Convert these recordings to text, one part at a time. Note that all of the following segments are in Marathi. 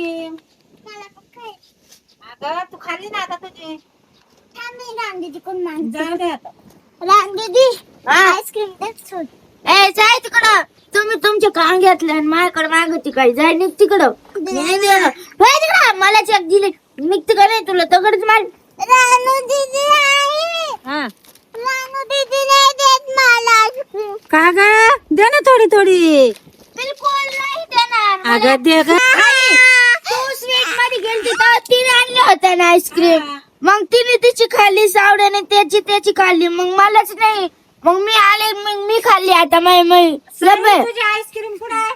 आईस्क्रीम. अगं तू खाल्ली ना आता तुझी. जाऊ दे आता. आईस्क्रीम जाय तिकडं. तुम्ही तुमचे काम घेतले आणि माझ्याकडे मागती काय? जाय निघ तिकडं. नाही देणार. होय तिकडं. मला चेक दिली निघ तिकडे. नाही तुला तगडच मार. रानू दीदी आहे. हा रानू दीदी नाही देत मला आईस्क्रीम. का ग? दे ना थोडी थोडी. बिलकुल नाही देणार. अगं दे ग. तू स्वीट मध्ये गेलती तर तिने आणलं होतं ना आईस्क्रीम. मग तिने तिची खाल्ली सावड्याने त्याची खाल्ली. मग मलाच नाही. मग मी आले मग मी खाल्ली. आता माय तुझी आईस्क्रीम कुठे आहे?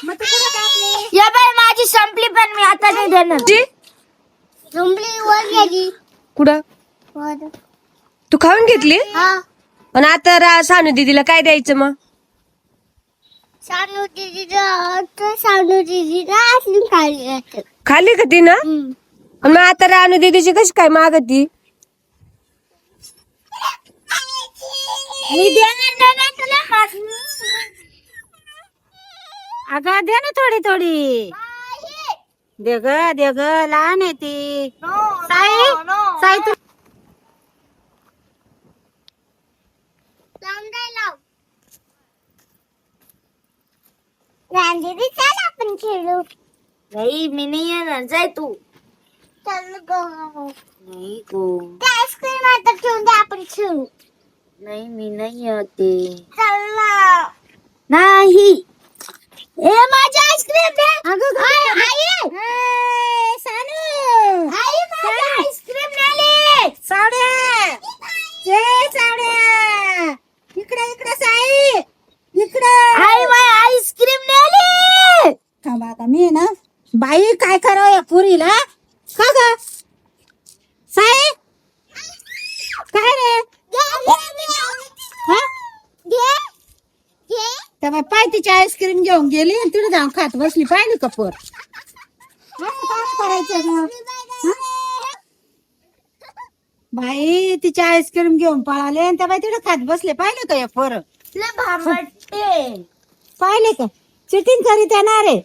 मग तू कुठे टाकली? या बाई माझी संपली पण मी आता नाही देणार. संपली वर गेली. कुठं वर. तू खाऊन घेतली हा आणि आता सानू दीदीला काय द्यायचं मग? सानू दीदीला आईस्क्रीम खाल्ली. खाल्ली का ती ना? आणि मग आता रानू दीदीची कशी काय मागती? मी देणार नाही तुला. अगं दे ना थोडी थोडी. दे ग लहान आहे ती. साई तू रांजली चल आपण खेळू. नाही मी नाही येणार. जाय तू. चल गो. नाही गो. आईस्क्रीम आता ठेवून दे आपण खेळू. नाही मी नाही येते. चल ना. नाही. ए माझी आईस्क्रीम दे. अगं आई सानू. आई माझी आईस्क्रीम नेली. सावड्या सावड्या इकडे साई इकडे. आई माझी आईस्क्रीम नेली. थांबा आता मी ना बाई काय करावं या पुरीला. का ग साई काय रे? हा? तेव्हा पाय तिची आईस्क्रीम घेऊन गेली आणि तिथे जाऊन खात बसली. पाहिली का पोर? असं काय करायचं मग? हा? बाई तिची आईस्क्रीम घेऊन पळाले आणि त्या बाई तिथे खात बसले. पाहिले का या पोर? पाहिले का चिटिंग करीत येणार आहे.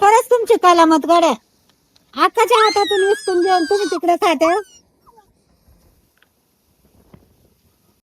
खरंच तुमची कलामत गड्या. आकाच्या हातातून विसकून घेऊन तुम्ही तिकडे खाते.